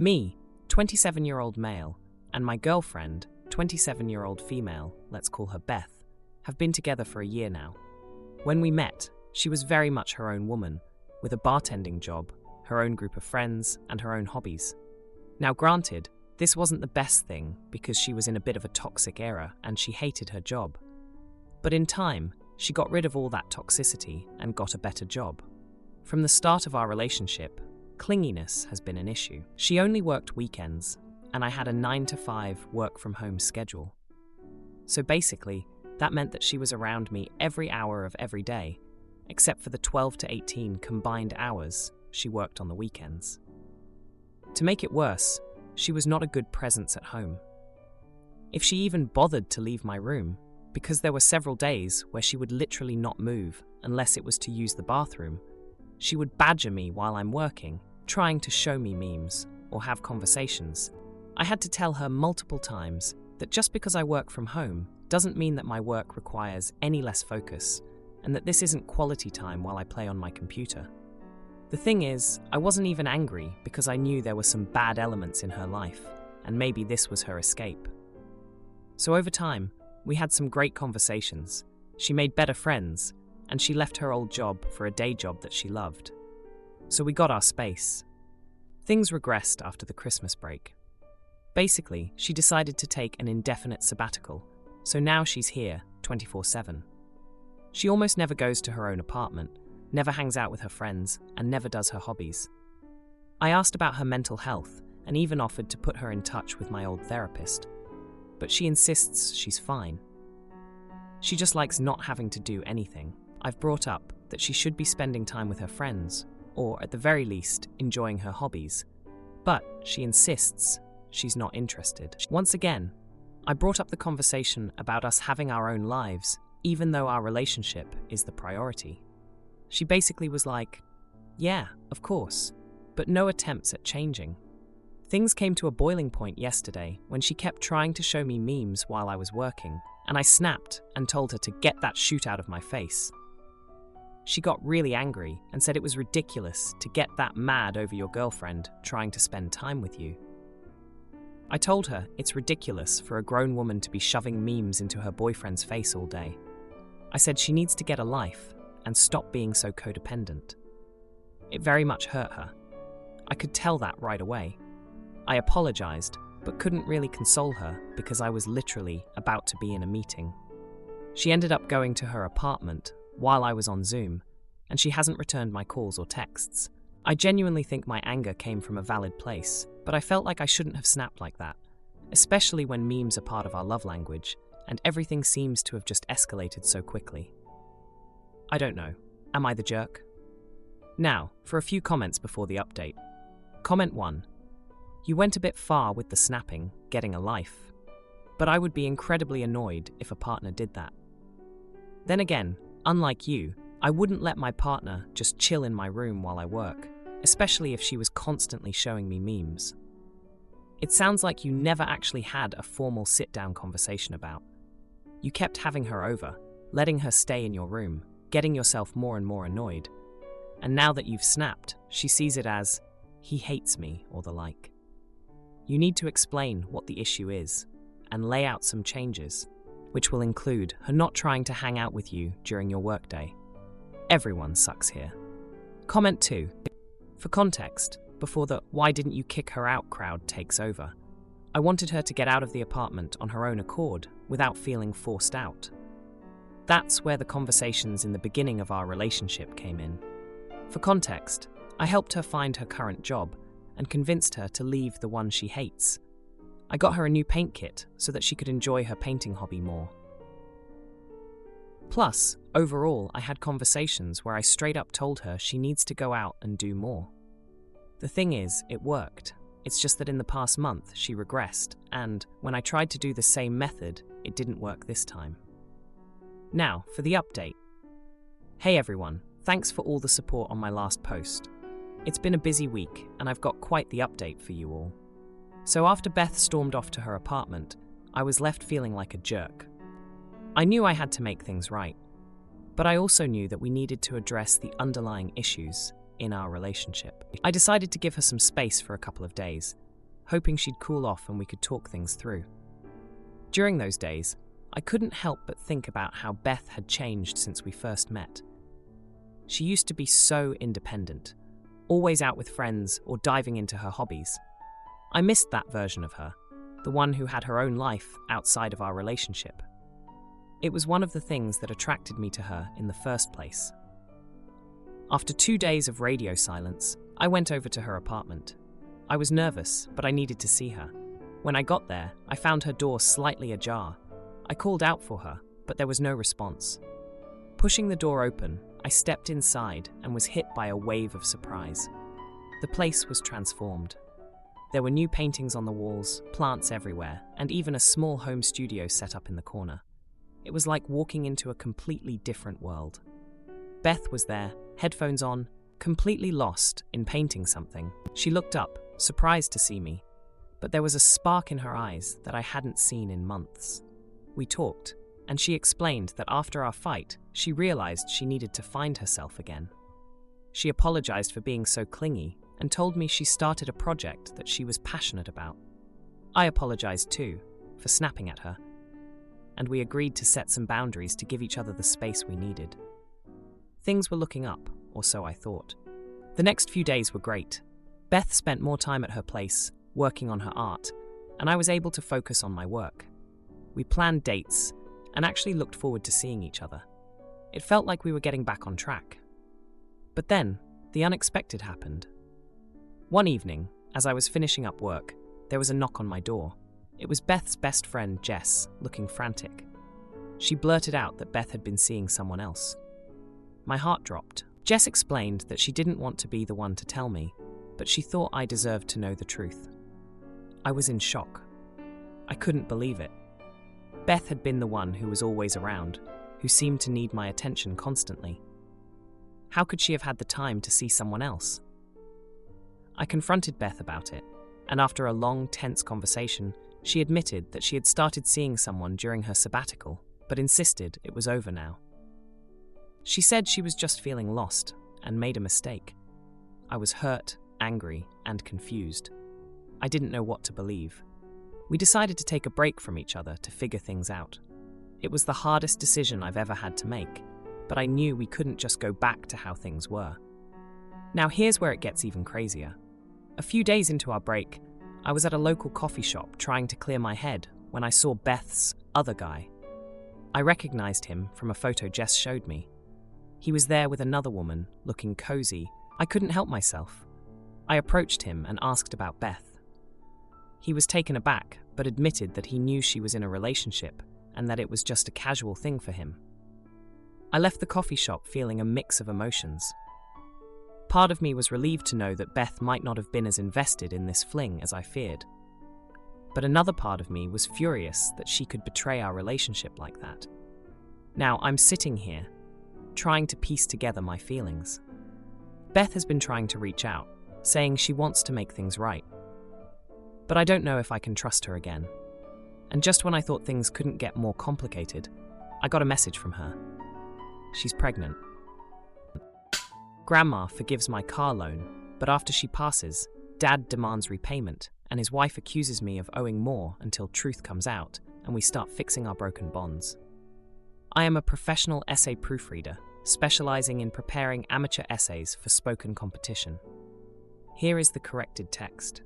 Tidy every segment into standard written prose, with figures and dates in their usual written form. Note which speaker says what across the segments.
Speaker 1: Me, 27-year-old male, and my girlfriend, 27-year-old female, let's call her Beth, have been together for a year now. When we met, she was very much her own woman, with a bartending job, her own group of friends, and her own hobbies. Now granted, this wasn't the best thing because she was in a bit of a toxic era and she hated her job. But in time, she got rid of all that toxicity and got a better job. From the start of our relationship, clinginess has been an issue. She only worked weekends, and I had a 9-to-5 work-from-home schedule. So basically, that meant that she was around me every hour of every day, except for the 12 to 18 combined hours she worked on the weekends. To make it worse, she was not a good presence at home. If she even bothered to leave my room, because there were several days where she would literally not move unless it was to use the bathroom, she would badger me while I'm working, trying to show me memes or have conversations. I had to tell her multiple times that just because I work from home doesn't mean that my work requires any less focus, and that this isn't quality time while I play on my computer. The thing is, I wasn't even angry because I knew there were some bad elements in her life, and maybe this was her escape. So over time, we had some great conversations, she made better friends, and she left her old job for a day job that she loved. So we got our space. Things regressed after the Christmas break. Basically, she decided to take an indefinite sabbatical, so now she's here 24/7. She almost never goes to her own apartment, never hangs out with her friends, and never does her hobbies. I asked about her mental health and even offered to put her in touch with my old therapist, but she insists she's fine. She just likes not having to do anything. I've brought up that she should be spending time with her friends, or at the very least, enjoying her hobbies, but she insists she's not interested. Once again, I brought up the conversation about us having our own lives, even though our relationship is the priority. She basically was like, yeah, of course, but no attempts at changing. Things came to a boiling point yesterday when she kept trying to show me memes while I was working, and I snapped and told her to get that shoot out of my face. She got really angry and said it was ridiculous to get that mad over your girlfriend trying to spend time with you. I told her it's ridiculous for a grown woman to be shoving memes into her boyfriend's face all day. I said she needs to get a life and stop being so codependent. It very much hurt her. I could tell that right away. I apologized, but couldn't really console her because I was literally about to be in a meeting. She ended up going to her apartment while I was on Zoom, and she hasn't returned my calls or texts. I genuinely think my anger came from a valid place, but I felt like I shouldn't have snapped like that, especially when memes are part of our love language, and everything seems to have just escalated so quickly. I don't know. Am I the jerk? Now, for a few comments before the update. Comment 1. You went a bit far with the snapping, getting a life. But I would be incredibly annoyed if a partner did that. Then again, unlike you, I wouldn't let my partner just chill in my room while I work, especially if she was constantly showing me memes. It sounds like you never actually had a formal sit-down conversation about. You kept having her over, letting her stay in your room, getting yourself more and more annoyed. And now that you've snapped, she sees it as, he hates me, or the like. You need to explain what the issue is, and lay out some changes, which will include her not trying to hang out with you during your workday. Everyone sucks here. Comment 2. For context, before the "why didn't you kick her out" crowd takes over, I wanted her to get out of the apartment on her own accord without feeling forced out. That's where the conversations in the beginning of our relationship came in. For context, I helped her find her current job and convinced her to leave the one she hates. I got her a new paint kit so that she could enjoy her painting hobby more. Plus, overall, I had conversations where I straight up told her she needs to go out and do more. The thing is, it worked. It's just that in the past month, she regressed, and when I tried to do the same method, it didn't work this time. Now, for the update. Hey everyone, thanks for all the support on my last post. It's been a busy week, and I've got quite the update for you all. So after Beth stormed off to her apartment, I was left feeling like a jerk. I knew I had to make things right, but I also knew that we needed to address the underlying issues in our relationship. I decided to give her some space for a couple of days, hoping she'd cool off and we could talk things through. During those days, I couldn't help but think about how Beth had changed since we first met. She used to be so independent, always out with friends or diving into her hobbies. I missed that version of her, the one who had her own life outside of our relationship. It was one of the things that attracted me to her in the first place. After 2 days of radio silence, I went over to her apartment. I was nervous, but I needed to see her. When I got there, I found her door slightly ajar. I called out for her, but there was no response. Pushing the door open, I stepped inside and was hit by a wave of surprise. The place was transformed. There were new paintings on the walls, plants everywhere, and even a small home studio set up in the corner. It was like walking into a completely different world. Beth was there, headphones on, completely lost in painting something. She looked up, surprised to see me, but there was a spark in her eyes that I hadn't seen in months. We talked, and she explained that after our fight, she realized she needed to find herself again. She apologized for being so clingy and told me she started a project that she was passionate about. I apologized too, for snapping at her, and we agreed to set some boundaries to give each other the space we needed. Things were looking up, or so I thought. The next few days were great. Beth spent more time at her place, working on her art, and I was able to focus on my work. We planned dates, and actually looked forward to seeing each other. It felt like we were getting back on track. But then, the unexpected happened. One evening, as I was finishing up work, there was a knock on my door. It was Beth's best friend, Jess, looking frantic. She blurted out that Beth had been seeing someone else. My heart dropped. Jess explained that she didn't want to be the one to tell me, but she thought I deserved to know the truth. I was in shock. I couldn't believe it. Beth had been the one who was always around, who seemed to need my attention constantly. How could she have had the time to see someone else? I confronted Beth about it, and after a long, tense conversation, she admitted that she had started seeing someone during her sabbatical, but insisted it was over now. She said she was just feeling lost and made a mistake. I was hurt, angry, and confused. I didn't know what to believe. We decided to take a break from each other to figure things out. It was the hardest decision I've ever had to make, but I knew we couldn't just go back to how things were. Now here's where it gets even crazier. A few days into our break, I was at a local coffee shop trying to clear my head when I saw Beth's other guy. I recognized him from a photo Jess showed me. He was there with another woman, looking cozy. I couldn't help myself. I approached him and asked about Beth. He was taken aback, but admitted that he knew she was in a relationship and that it was just a casual thing for him. I left the coffee shop feeling a mix of emotions. Part of me was relieved to know that Beth might not have been as invested in this fling as I feared. But another part of me was furious that she could betray our relationship like that. Now I'm sitting here, trying to piece together my feelings. Beth has been trying to reach out, saying she wants to make things right. But I don't know if I can trust her again. And just when I thought things couldn't get more complicated, I got a message from her. She's pregnant. Grandma forgives my car loan, but after she passes, Dad demands repayment, and his wife accuses me of owing more until truth comes out and we start fixing our broken bonds. I am a professional essay proofreader, specializing in preparing amateur essays for spoken competition. Here is the corrected text.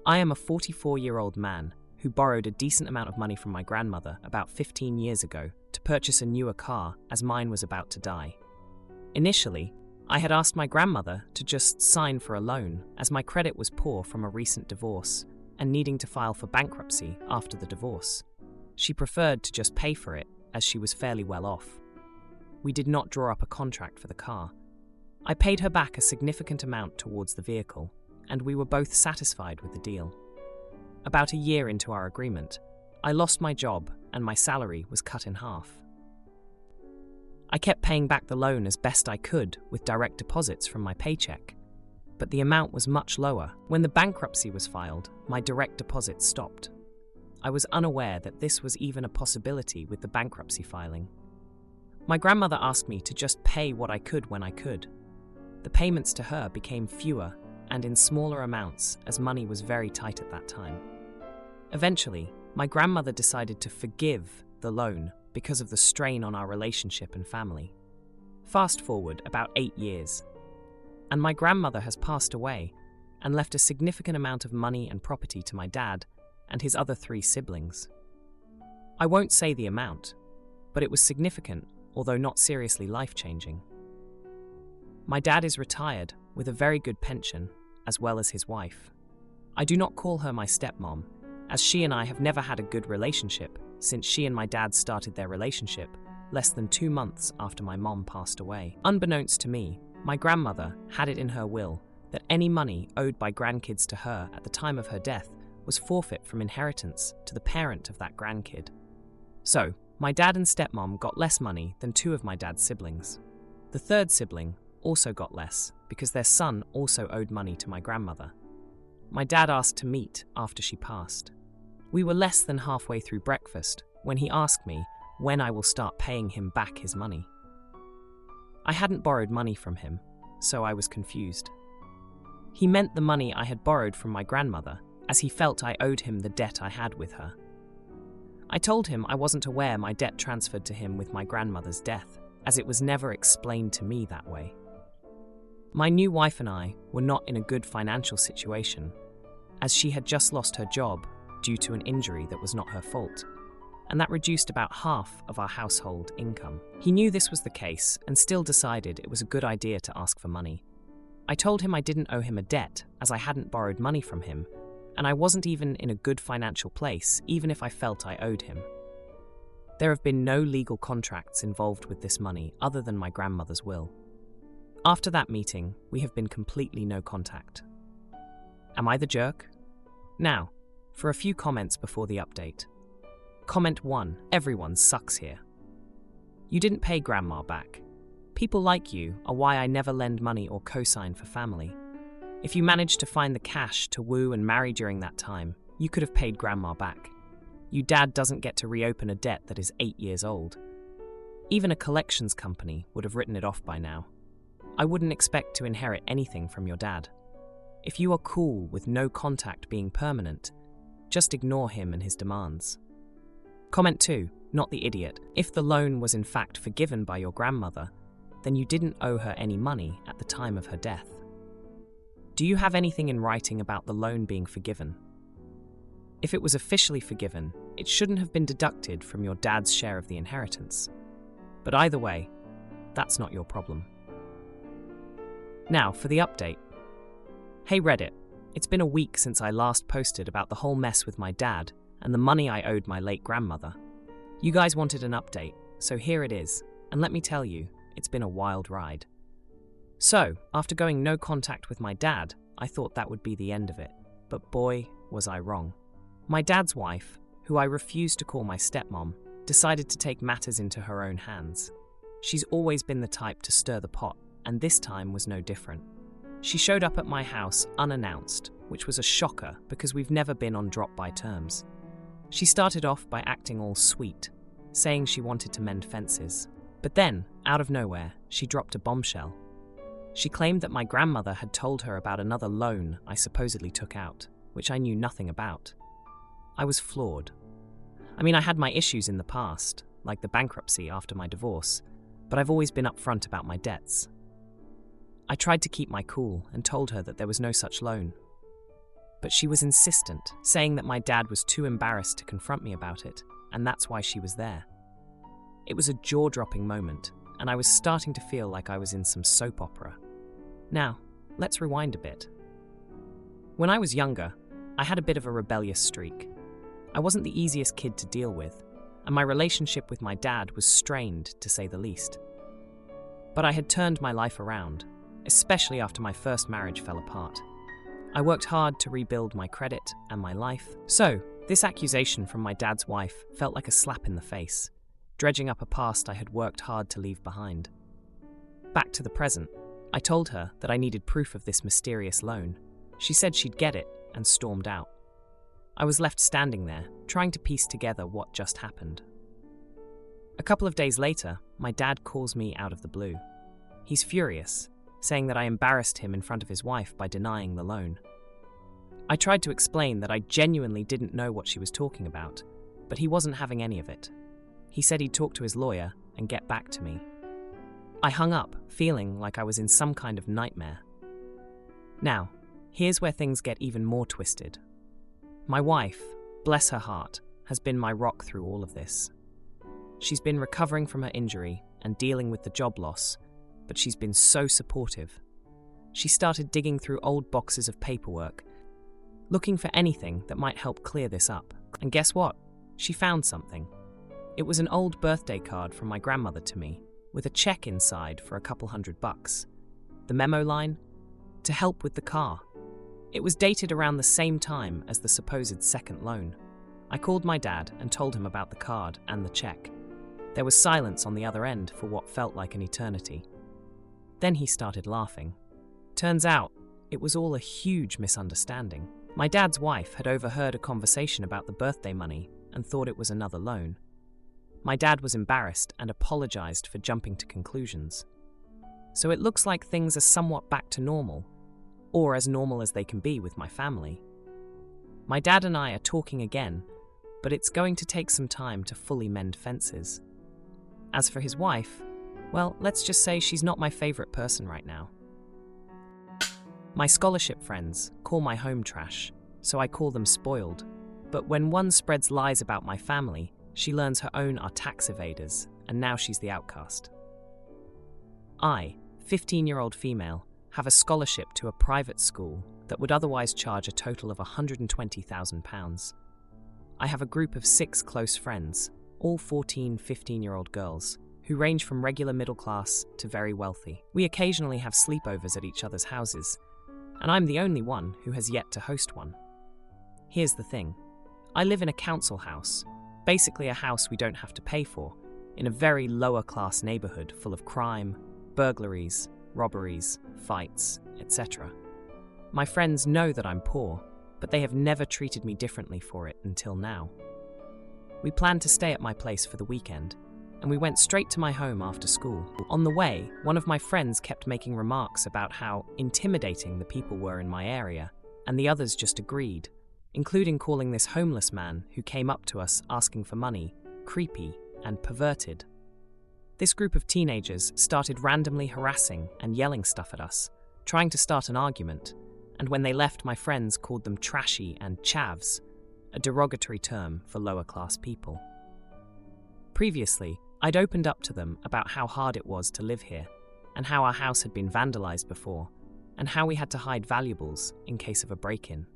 Speaker 1: I am a 44-year-old man who borrowed a decent amount of money from my grandmother about 15 years ago to purchase a newer car as mine was about to die. Initially, I had asked my grandmother to just sign for a loan as my credit was poor from a recent divorce and needing to file for bankruptcy after the divorce. She preferred to just pay for it as she was fairly well off. We did not draw up a contract for the car. I paid her back a significant amount towards the vehicle, and we were both satisfied with the deal. About a year into our agreement, I lost my job and my salary was cut in half. I kept paying back the loan as best I could with direct deposits from my paycheck, but the amount was much lower. When the bankruptcy was filed, my direct deposit stopped. I was unaware that this was even a possibility with the bankruptcy filing. My grandmother asked me to just pay what I could when I could. The payments to her became fewer, and in smaller amounts as money was very tight at that time. Eventually, my grandmother decided to forgive the loan because of the strain on our relationship and family. Fast forward about 8 years, and my grandmother has passed away and left a significant amount of money and property to my dad and his other 3 siblings. I won't say the amount, but it was significant, although not seriously life-changing. My dad is retired with a very good pension, as well as his wife. I do not call her my stepmom, as she and I have never had a good relationship since she and my dad started their relationship less than 2 months after my mom passed away. Unbeknownst to me, my grandmother had it in her will that any money owed by grandkids to her at the time of her death was forfeit from inheritance to the parent of that grandkid. So, my dad and stepmom got less money than 2 of my dad's siblings. The 3rd sibling also got less because their son also owed money to my grandmother. My dad asked to meet after she passed. We were less than halfway through breakfast when he asked me when I will start paying him back his money. I hadn't borrowed money from him, so I was confused. He meant the money I had borrowed from my grandmother, as he felt I owed him the debt I had with her. I told him I wasn't aware my debt transferred to him with my grandmother's death, as it was never explained to me that way. My new wife and I were not in a good financial situation, as she had just lost her job due to an injury that was not her fault, and that reduced about half of our household income. He knew this was the case and still decided it was a good idea to ask for money. I told him I didn't owe him a debt, as I hadn't borrowed money from him, and I wasn't even in a good financial place, even if I felt I owed him. There have been no legal contracts involved with this money other than my grandmother's will. After that meeting, we have been completely no contact. Am I the jerk? Now, for a few comments before the update. Comment 1. Everyone sucks here. You didn't pay grandma back. People like you are why I never lend money or co-sign for family. If you managed to find the cash to woo and marry during that time, you could have paid grandma back. Your dad doesn't get to reopen a debt that is 8 years old. Even a collections company would have written it off by now. I wouldn't expect to inherit anything from your dad. If you are cool with no contact being permanent, just ignore him and his demands. Comment 2. Not the idiot. If the loan was in fact forgiven by your grandmother, then you didn't owe her any money at the time of her death. Do you have anything in writing about the loan being forgiven? If it was officially forgiven, it shouldn't have been deducted from your dad's share of the inheritance. But either way, that's not your problem. Now, for the update. Hey Reddit, it's been a week since I last posted about the whole mess with my dad and the money I owed my late grandmother. You guys wanted an update, so here it is, and let me tell you, it's been a wild ride. So, after going no contact with my dad, I thought that would be the end of it, but boy, was I wrong. My dad's wife, who I refused to call my stepmom, decided to take matters into her own hands. She's always been the type to stir the pot, and this time was no different. She showed up at my house unannounced, which was a shocker because we've never been on drop-by terms. She started off by acting all sweet, saying she wanted to mend fences. But then, out of nowhere, she dropped a bombshell. She claimed that my grandmother had told her about another loan I supposedly took out, which I knew nothing about. I was floored. I mean, I had my issues in the past, like the bankruptcy after my divorce, but I've always been upfront about my debts. I tried to keep my cool and told her that there was no such loan. But she was insistent, saying that my dad was too embarrassed to confront me about it, and that's why she was there. It was a jaw-dropping moment, and I was starting to feel like I was in some soap opera. Now, let's rewind a bit. When I was younger, I had a bit of a rebellious streak. I wasn't the easiest kid to deal with, and my relationship with my dad was strained, to say the least. But I had turned my life around, especially after my first marriage fell apart. I worked hard to rebuild my credit and my life. So, this accusation from my dad's wife felt like a slap in the face, dredging up a past I had worked hard to leave behind. Back to the present, I told her that I needed proof of this mysterious loan. She said she'd get it and stormed out. I was left standing there, trying to piece together what just happened. A couple of days later, my dad calls me out of the blue. He's furious, saying that I embarrassed him in front of his wife by denying the loan. I tried to explain that I genuinely didn't know what she was talking about, but he wasn't having any of it. He said he'd talk to his lawyer and get back to me. I hung up, feeling like I was in some kind of nightmare. Now, here's where things get even more twisted. My wife, bless her heart, has been my rock through all of this. She's been recovering from her injury and dealing with the job loss, but she's been so supportive. She started digging through old boxes of paperwork, looking for anything that might help clear this up. And guess what? She found something. It was an old birthday card from my grandmother to me, with a check inside for a couple $100. The memo line? To help with the car. It was dated around the same time as the supposed second loan. I called my dad and told him about the card and the check. There was silence on the other end for what felt like an eternity. Then he started laughing. Turns out, it was all a huge misunderstanding. My dad's wife had overheard a conversation about the birthday money and thought it was another loan. My dad was embarrassed and apologized for jumping to conclusions. So it looks like things are somewhat back to normal, or as normal as they can be with my family. My dad and I are talking again, but it's going to take some time to fully mend fences. As for his wife, well, let's just say she's not my favorite person right now. My scholarship friends call my home trash, so I call them spoiled. But when one spreads lies about my family, she learns her own are tax evaders, and now she's the outcast. I, 15-year-old female, have a scholarship to a private school that would otherwise charge a total of £120,000. I have a group of 6 close friends, all 14, 15-year-old girls, who range from regular middle class to very wealthy. We occasionally have sleepovers at each other's houses, and I'm the only one who has yet to host one. Here's the thing. I live in a council house, basically a house we don't have to pay for, in a very lower-class neighborhood full of crime, burglaries, robberies, fights, etc. My friends know that I'm poor, but they have never treated me differently for it until now. We planned to stay at my place for the weekend, and we went straight to my home after school. On the way, one of my friends kept making remarks about how intimidating the people were in my area, and the others just agreed, including calling this homeless man who came up to us asking for money creepy and perverted. This group of teenagers started randomly harassing and yelling stuff at us, trying to start an argument, and when they left, my friends called them trashy and chavs, a derogatory term for lower-class people. Previously, I'd opened up to them about how hard it was to live here, and how our house had been vandalized before, and how we had to hide valuables in case of a break-in.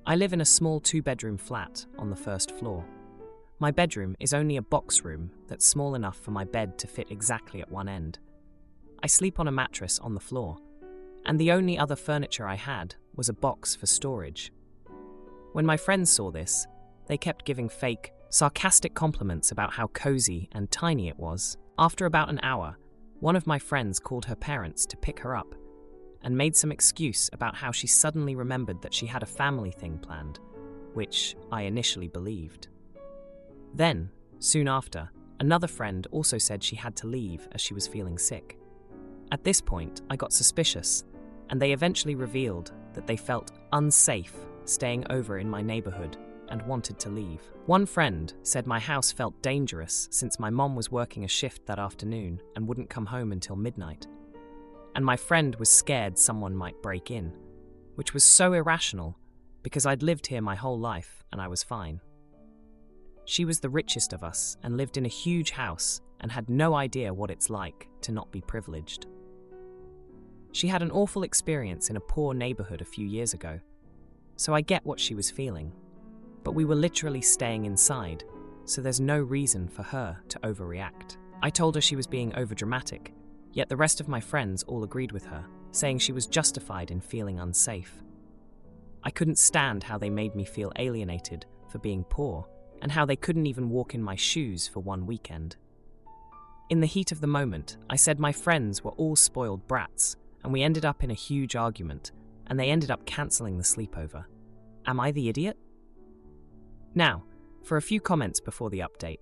Speaker 1: I live in a small 2-bedroom flat on the first floor. My bedroom is only a box room that's small enough for my bed to fit exactly at one end. I sleep on a mattress on the floor, and the only other furniture I had was a box for storage. When my friends saw this, they kept giving fake, sarcastic compliments about how cozy and tiny it was. After about an hour, one of my friends called her parents to pick her up and made some excuse about how she suddenly remembered that she had a family thing planned, which I initially believed. Then, soon after, another friend also said she had to leave as she was feeling sick. At this point, I got suspicious, and they eventually revealed that they felt unsafe staying over in my neighborhood and wanted to leave. One friend said my house felt dangerous since my mom was working a shift that afternoon and wouldn't come home until midnight. And my friend was scared someone might break in, which was so irrational because I'd lived here my whole life and I was fine. She was the richest of us and lived in a huge house and had no idea what it's like to not be privileged. She had an awful experience in a poor neighborhood a few years ago, so I get what she was feeling. But we were literally staying inside, so there's no reason for her to overreact. I told her she was being overdramatic, yet the rest of my friends all agreed with her, saying she was justified in feeling unsafe. I couldn't stand how they made me feel alienated for being poor, and how they couldn't even walk in my shoes for one weekend. In the heat of the moment, I said my friends were all spoiled brats, and we ended up in a huge argument, and they ended up cancelling the sleepover. Am I the idiot? Now, for a few comments before the update.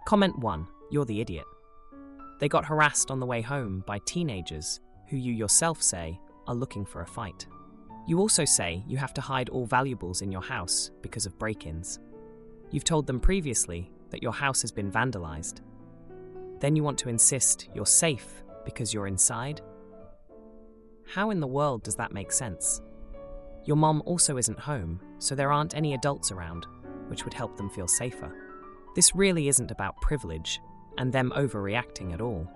Speaker 1: Comment 1, you're the idiot. They got harassed on the way home by teenagers who you yourself say are looking for a fight. You also say you have to hide all valuables in your house because of break-ins. You've told them previously that your house has been vandalized. Then you want to insist you're safe because you're inside? How in the world does that make sense? Your mom also isn't home, so there aren't any adults around, which would help them feel safer. This really isn't about privilege and them overreacting at all.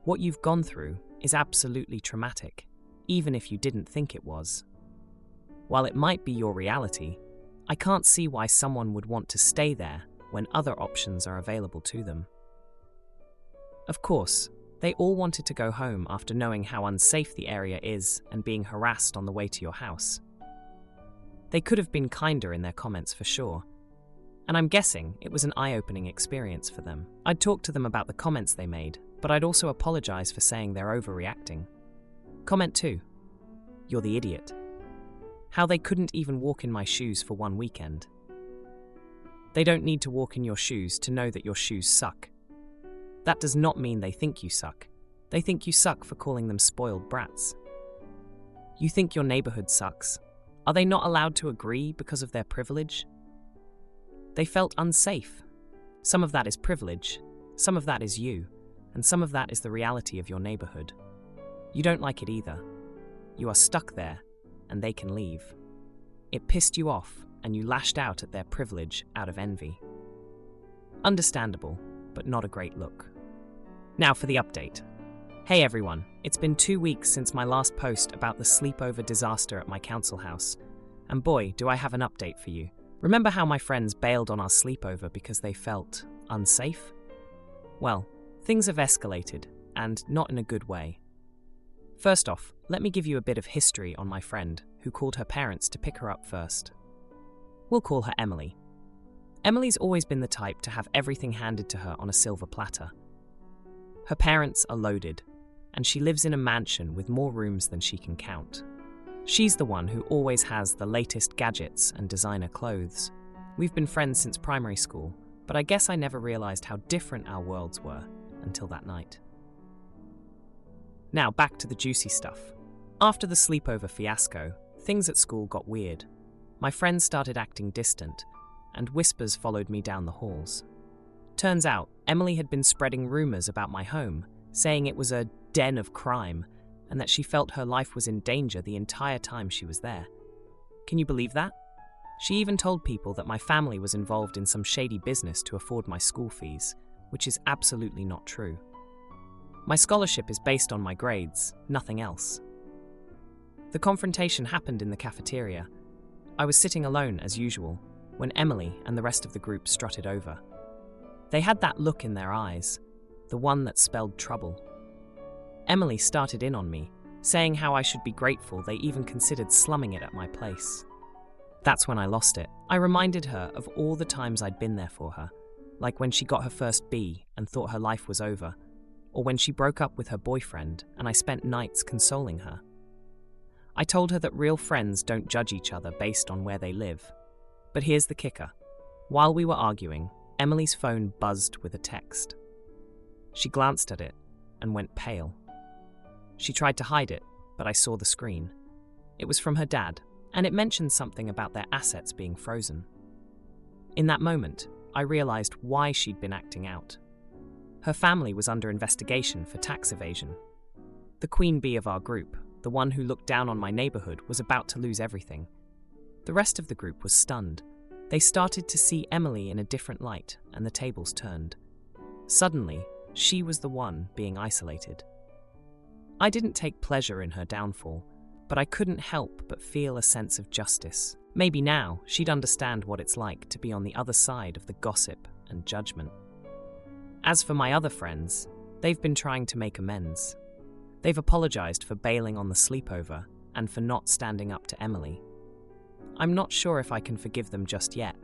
Speaker 1: What you've gone through is absolutely traumatic, even if you didn't think it was. While it might be your reality, I can't see why someone would want to stay there when other options are available to them. Of course, they all wanted to go home after knowing how unsafe the area is and being harassed on the way to your house. They could have been kinder in their comments for sure, and I'm guessing it was an eye-opening experience for them. I'd talk to them about the comments they made, but I'd also apologize for saying they're overreacting. Comment 2. You're the idiot. How they couldn't even walk in my shoes for one weekend. They don't need to walk in your shoes to know that your shoes suck. That does not mean they think you suck. They think you suck for calling them spoiled brats. You think your neighborhood sucks. Are they not allowed to agree because of their privilege? They felt unsafe. Some of that is privilege, some of that is you, and some of that is the reality of your neighborhood. You don't like it either. You are stuck there, and they can leave. It pissed you off, and you lashed out at their privilege out of envy. Understandable, but not a great look. Now for the update. Hey everyone, it's been 2 weeks since my last post about the sleepover disaster at my council house, and boy, do I have an update for you. Remember how my friends bailed on our sleepover because they felt unsafe? Well, things have escalated, and not in a good way. First off, let me give you a bit of history on my friend who called her parents to pick her up first. We'll call her Emily. Emily's always been the type to have everything handed to her on a silver platter. Her parents are loaded, and she lives in a mansion with more rooms than she can count. She's the one who always has the latest gadgets and designer clothes. We've been friends since primary school, but I guess I never realized how different our worlds were until that night. Now back to the juicy stuff. After the sleepover fiasco, things at school got weird. My friends started acting distant, and whispers followed me down the halls. Turns out, Emily had been spreading rumors about my home, saying it was a den of crime, and that she felt her life was in danger the entire time she was there. Can you believe that? She even told people that my family was involved in some shady business to afford my school fees, which is absolutely not true. My scholarship is based on my grades, nothing else. The confrontation happened in the cafeteria. I was sitting alone as usual, when Emily and the rest of the group strutted over. They had that look in their eyes, the one that spelled trouble. Emily started in on me, saying how I should be grateful they even considered slumming it at my place. That's when I lost it. I reminded her of all the times I'd been there for her, like when she got her first B and thought her life was over, or when she broke up with her boyfriend and I spent nights consoling her. I told her that real friends don't judge each other based on where they live. But here's the kicker. While we were arguing, Emily's phone buzzed with a text. She glanced at it and went pale. She tried to hide it, but I saw the screen. It was from her dad, and it mentioned something about their assets being frozen. In that moment, I realized why she'd been acting out. Her family was under investigation for tax evasion. The queen bee of our group, the one who looked down on my neighborhood, was about to lose everything. The rest of the group was stunned. They started to see Emily in a different light, and the tables turned. Suddenly, she was the one being isolated. I didn't take pleasure in her downfall, but I couldn't help but feel a sense of justice. Maybe now she'd understand what it's like to be on the other side of the gossip and judgment. As for my other friends, they've been trying to make amends. They've apologized for bailing on the sleepover and for not standing up to Emily. I'm not sure if I can forgive them just yet,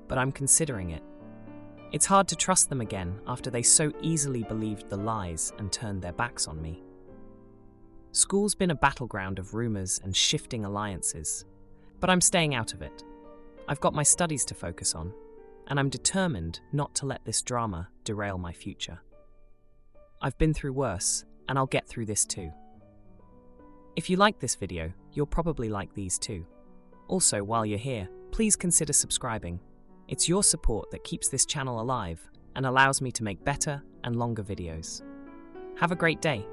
Speaker 1: but I'm considering it. It's hard to trust them again after they so easily believed the lies and turned their backs on me. School's been a battleground of rumors and shifting alliances, but I'm staying out of it. I've got my studies to focus on, and I'm determined not to let this drama derail my future. I've been through worse, and I'll get through this too. If you like this video, you'll probably like these too. Also, while you're here, please consider subscribing. It's your support that keeps this channel alive and allows me to make better and longer videos. Have a great day.